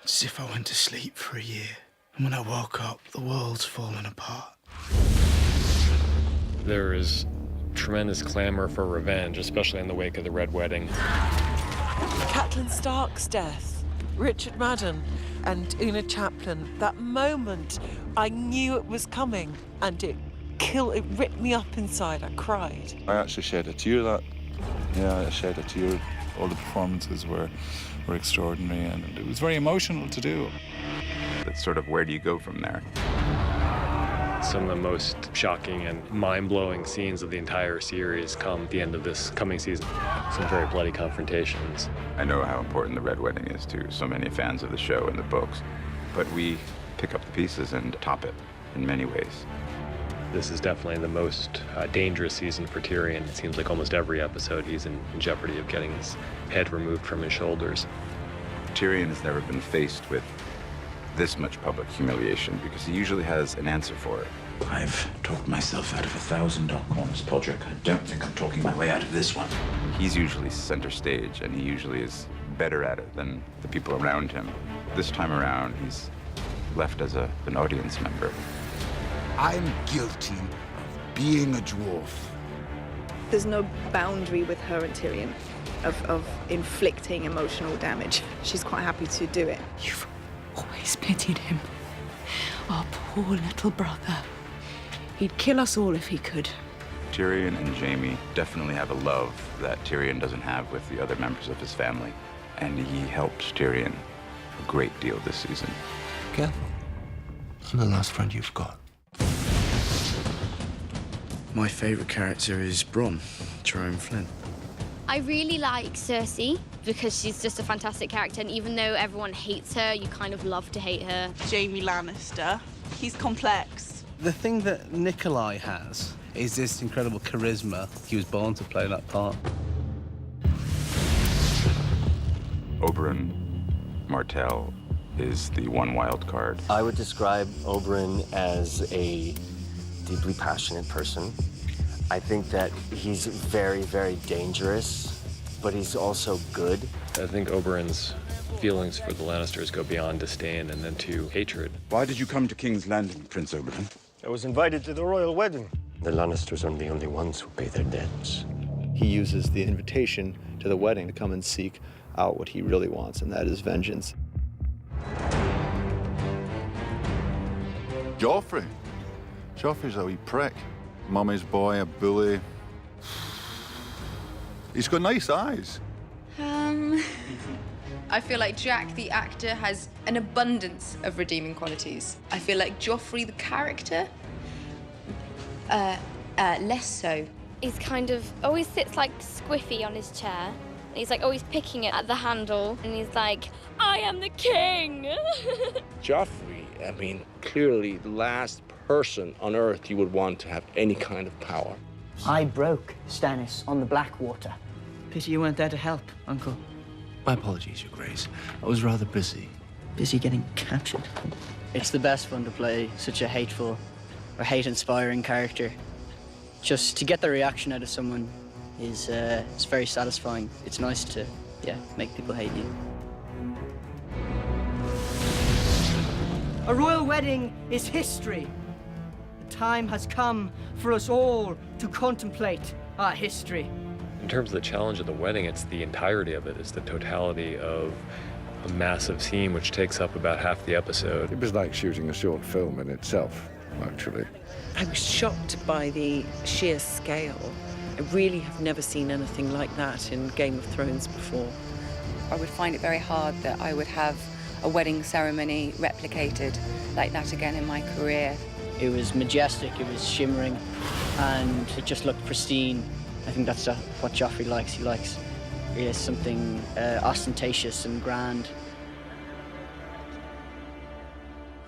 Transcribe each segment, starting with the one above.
It's as if I went to sleep for a year, and when I woke up, the world's fallen apart. There is tremendous clamor for revenge, especially in the wake of the Red Wedding. Catelyn Stark's death, Richard Madden and Una Chaplin, that moment, I knew it was coming, and it ripped me up inside. I cried. I actually shed a tear that. Yeah, I shed a tear. All the performances were extraordinary, and it was very emotional to do. It's sort of, where do you go from there? Some of the most shocking and mind-blowing scenes of the entire series come at the end of this coming season. Some very bloody confrontations. I know how important the Red Wedding is to so many fans of the show and the books, but we pick up the pieces and top it in many ways. This is definitely the most dangerous season for Tyrion. It seems like almost every episode he's in jeopardy of getting his head removed from his shoulders. Tyrion has never been faced with this much public humiliation because he usually has an answer for it. I've talked myself out of 1,000 dark corners, Podrick. I don't think I'm talking my way out of this one. He's usually center stage, and he usually is better at it than the people around him. This time around, he's left as an audience member. I'm guilty of being a dwarf. There's no boundary with her and Tyrion of inflicting emotional damage. She's quite happy to do it. You've always pitied him. Our poor little brother. He'd kill us all if he could. Tyrion and Jaime definitely have a love that Tyrion doesn't have with the other members of his family, and he helps Tyrion a great deal this season. Careful. I'm the last friend you've got. My favourite character is Bronn, Jerome Flynn. I really like Cersei because she's just a fantastic character, and even though everyone hates her, you kind of love to hate her. Jaime Lannister. He's complex. The thing that Nikolai has is this incredible charisma. He was born to play that part. Oberyn Martell is the one wild card. I would describe Oberyn as a deeply passionate person. I think that he's very, very dangerous, but he's also good. I think Oberyn's feelings for the Lannisters go beyond disdain and then to hatred. Why did you come to King's Landing, Prince Oberyn? I was invited to the royal wedding. The Lannisters aren't the only ones who pay their debts. He uses the invitation to the wedding to come and seek out what he really wants, and that is vengeance. Joffrey. Joffrey's a wee prick. Mummy's boy, a bully. He's got nice eyes. I feel like Jack, the actor, has an abundance of redeeming qualities. I feel like Joffrey, the character, less so. He's kind of always sits like squiffy on his chair. He's like always picking it at the handle, and he's like, I am the king! Joffrey, I mean, clearly the last person on Earth you would want to have any kind of power. I broke Stannis on the Blackwater. Pity you weren't there to help, Uncle. My apologies, Your Grace. I was rather busy. Busy getting captured. It's the best fun to play such a hateful or hate-inspiring character. Just to get the reaction out of someone is it's very satisfying. It's nice to, make people hate you. A royal wedding is history. The time has come for us all to contemplate our history. In terms of the challenge of the wedding, it's the entirety of it. It's the totality of a massive scene which takes up about half the episode. It was like shooting a short film in itself, actually. I was shocked by the sheer scale. I really have never seen anything like that in Game of Thrones before. I would find it very hard that I would have a wedding ceremony replicated like that again in my career. It was majestic, it was shimmering, and it just looked pristine. I think that's what Joffrey likes. He likes something ostentatious and grand.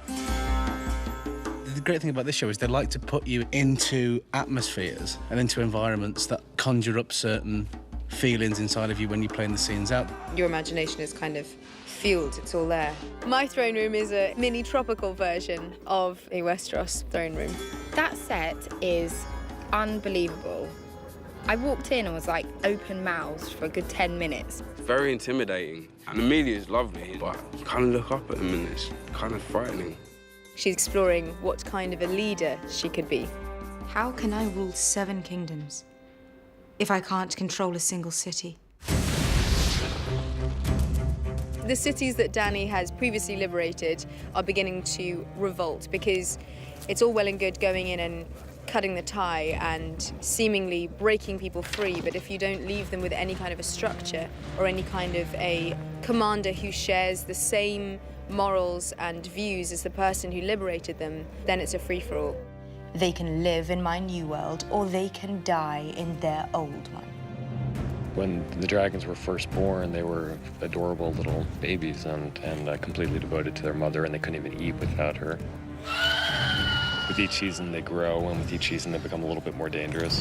The great thing about this show is they like to put you into atmospheres and into environments that conjure up certain feelings inside of you when you're playing the scenes out. Your imagination is kind of fueled, it's all there. My throne room is a mini tropical version of a Westeros throne room. That set is unbelievable. I walked in and was like open-mouthed for a good 10 minutes. Very intimidating. And Amelia's lovely, but you kind of look up at him and it's kind of frightening. She's exploring what kind of a leader she could be. How can I rule 7 kingdoms if I can't control a single city? The cities that Dany has previously liberated are beginning to revolt because it's all well and good going in and cutting the tie and seemingly breaking people free, but if you don't leave them with any kind of a structure or any kind of a commander who shares the same morals and views as the person who liberated them, then it's a free-for-all. They can live in my new world, or they can die in their old one. When the dragons were first born, they were adorable little babies and completely devoted to their mother, and they couldn't even eat without her. With each season, they grow, and with each season, they become a little bit more dangerous.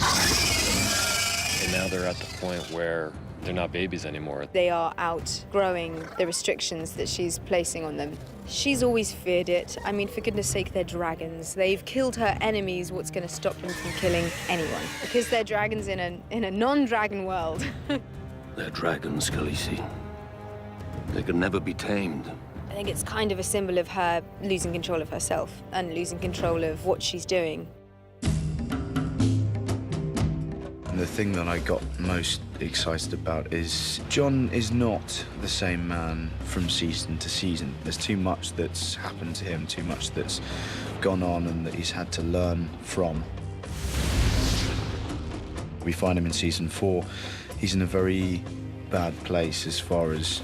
And now they're at the point where they're not babies anymore. They are outgrowing the restrictions that she's placing on them. She's always feared it. I mean, for goodness sake, they're dragons. They've killed her enemies. What's going to stop them from killing anyone? Because they're dragons in a non-dragon world. They're dragons, Khaleesi. They can never be tamed. I think it's kind of a symbol of her losing control of herself and losing control of what she's doing. The thing that I got most excited about is Jon is not the same man from season to season. There's too much that's happened to him, too much that's gone on and that he's had to learn from. We find him in season 4. He's in a very bad place as far as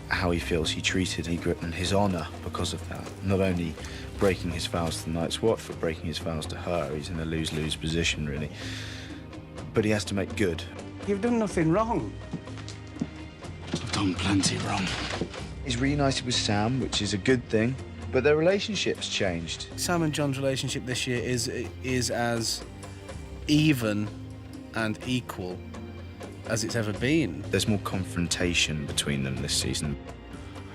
how he feels he treated Ygritte and his honor because of that. Not only breaking his vows to the Night's Watch, but breaking his vows to her. He's in a lose-lose position, really. But he has to make good. You've done nothing wrong. I've done plenty wrong. He's reunited with Sam, which is a good thing, but their relationship's changed. Sam and Jon's relationship this year is as even and equal as it's ever been. There's more confrontation between them this season.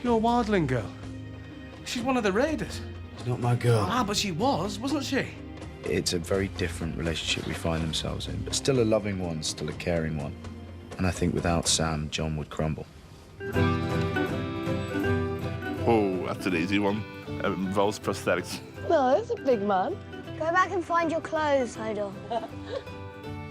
You're a wildling girl. She's one of the raiders. She's not my girl. Ah, but she was, wasn't she? It's a very different relationship we find themselves in, but still a loving one, still a caring one. And I think without Sam, Jon would crumble. Oh, that's an easy one. It involves prosthetics. No, it's a big man. Go back and find your clothes, Hodor.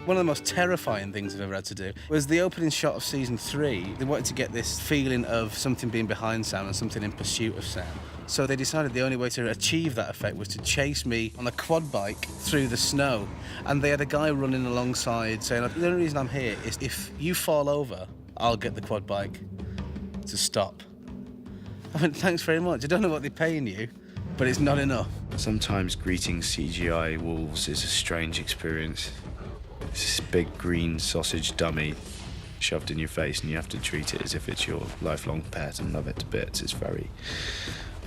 One of the most terrifying things I've ever had to do was the opening shot of season 3. They wanted to get this feeling of something being behind Sam and something in pursuit of Sam. So they decided the only way to achieve that effect was to chase me on a quad bike through the snow. And they had a guy running alongside saying, the only reason I'm here is if you fall over, I'll get the quad bike to stop. I went, thanks very much. I don't know what they're paying you, but it's not enough. Sometimes greeting CGI wolves is a strange experience. It's this big green sausage dummy shoved in your face and you have to treat it as if it's your lifelong pet and love it to bits. It's very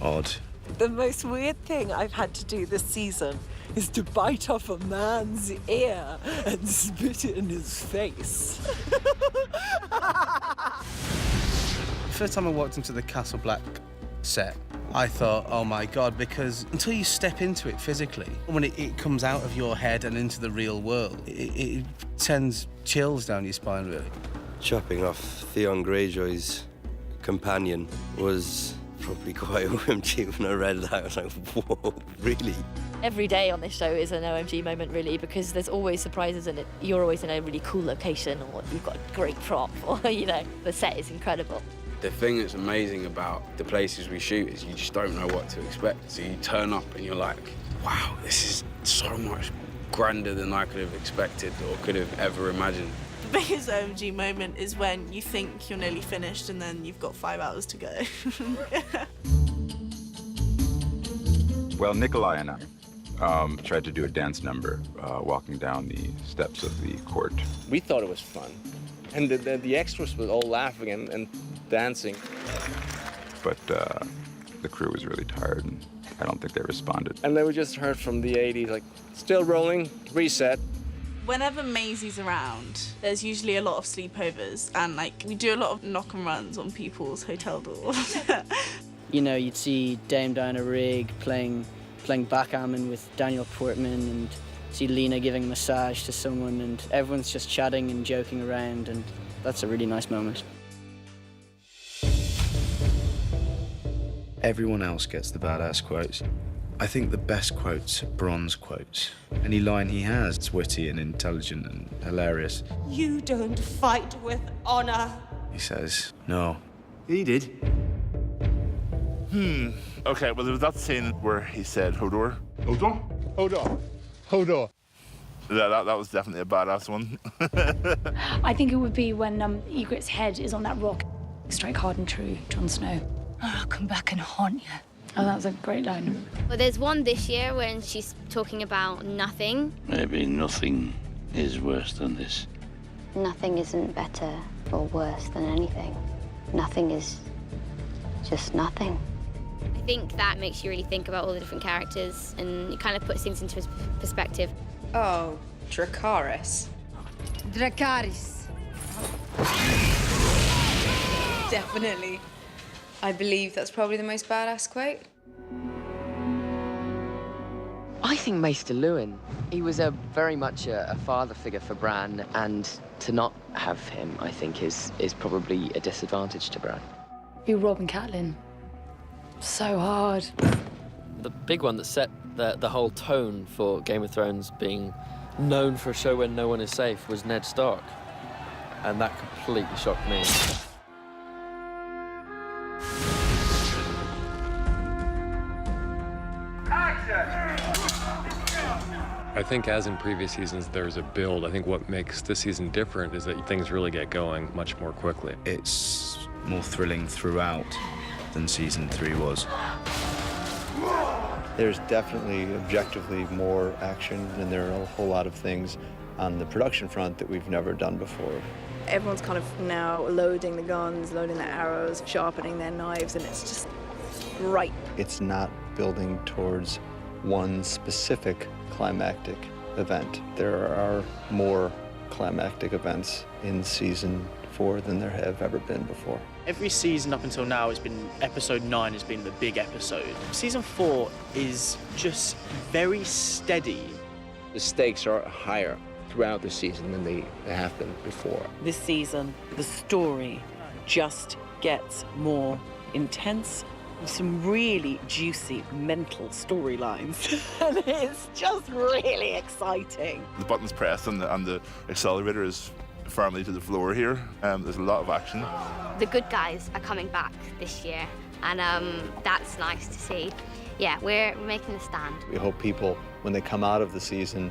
odd. The most weird thing I've had to do this season is to bite off a man's ear and spit it in his face. First time I walked into the Castle Black set, I thought, oh my God, because until you step into it physically, when it comes out of your head and into the real world, it sends chills down your spine, really. Chopping off Theon Greyjoy's companion was probably quite OMG when I read that. I was like, whoa, really? Every day on this show is an OMG moment, really, because there's always surprises in it. You're always in a really cool location, or you've got a great prop, or, the set is incredible. The thing that's amazing about the places we shoot is you just don't know what to expect. So you turn up and you're like, wow, this is so much grander than I could have expected or could have ever imagined. The biggest OMG moment is when you think you're nearly finished and then you've got 5 hours to go. Well, Nikolai and I tried to do a dance number walking down the steps of the court. We thought it was fun. And the extras were all laughing and dancing. But the crew was really tired, and I don't think they responded. And then we just heard from the 80s, like, still rolling, reset. Whenever Maisie's around, there's usually a lot of sleepovers, and we do a lot of knock and runs on people's hotel doors. You'd see Dame Diana Rigg playing backgammon with Daniel Portman, and see Lena giving a massage to someone, and everyone's just chatting and joking around, and that's a really nice moment. Everyone else gets the badass quotes. I think the best quotes are Bron's quotes. Any line he has is witty and intelligent and hilarious. You don't fight with honor. He says, no. He did. Okay, well, there was that scene where he said, Hodor. Hodor? Hodor. Hodor. That was definitely a badass one. I think it would be when Ygritte's head is on that rock. Strike hard and true, Jon Snow. I'll come back and haunt you. Oh, that's a great line. Well, there's one this year when she's talking about nothing. Maybe nothing is worse than this. Nothing isn't better or worse than anything. Nothing is just nothing. I think that makes you really think about all the different characters and it kind of puts things into perspective. Oh, Dracarys. Dracarys. Definitely. I believe that's probably the most badass quote. I think Maester Luwin. He was very much a father figure for Bran, and to not have him, I think, is probably a disadvantage to Bran. Be Robb and Catelyn. So hard. The big one that set the whole tone for Game of Thrones being known for a show where no one is safe was Ned Stark. And that completely shocked me. I think as in previous seasons, there's a build. I think what makes this season different is that things really get going much more quickly. It's more thrilling throughout than season 3 was. There's definitely objectively more action, and there are a whole lot of things on the production front that we've never done before. Everyone's kind of now loading the guns, loading their arrows, sharpening their knives, and it's just right. It's not building towards one specific climactic event. There are more climactic events in season 4 than there have ever been before. Every season up until now has been, episode 9 has been the big episode. Season 4 is just very steady. The stakes are higher throughout the season than they have been before. This season, the story just gets more intense. Some really juicy mental storylines. And it's just really exciting. The button's pressed and the accelerator is firmly to the floor here. There's a lot of action. The good guys are coming back this year, and that's nice to see. Yeah, we're making a stand. We hope people, when they come out of the season,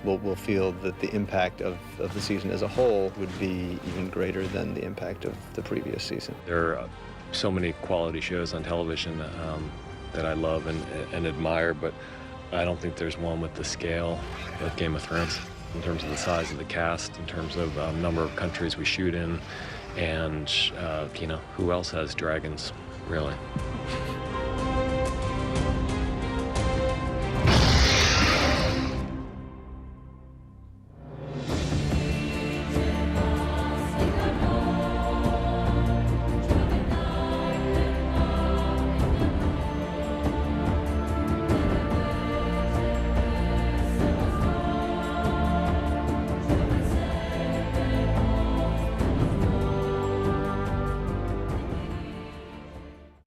will feel that the impact of the season as a whole would be even greater than the impact of the previous season. There are so many quality shows on television that I love and admire, but I don't think there's one with the scale of Game of Thrones in terms of the size of the cast, in terms of number of countries we shoot in, and you know, who else has dragons, really?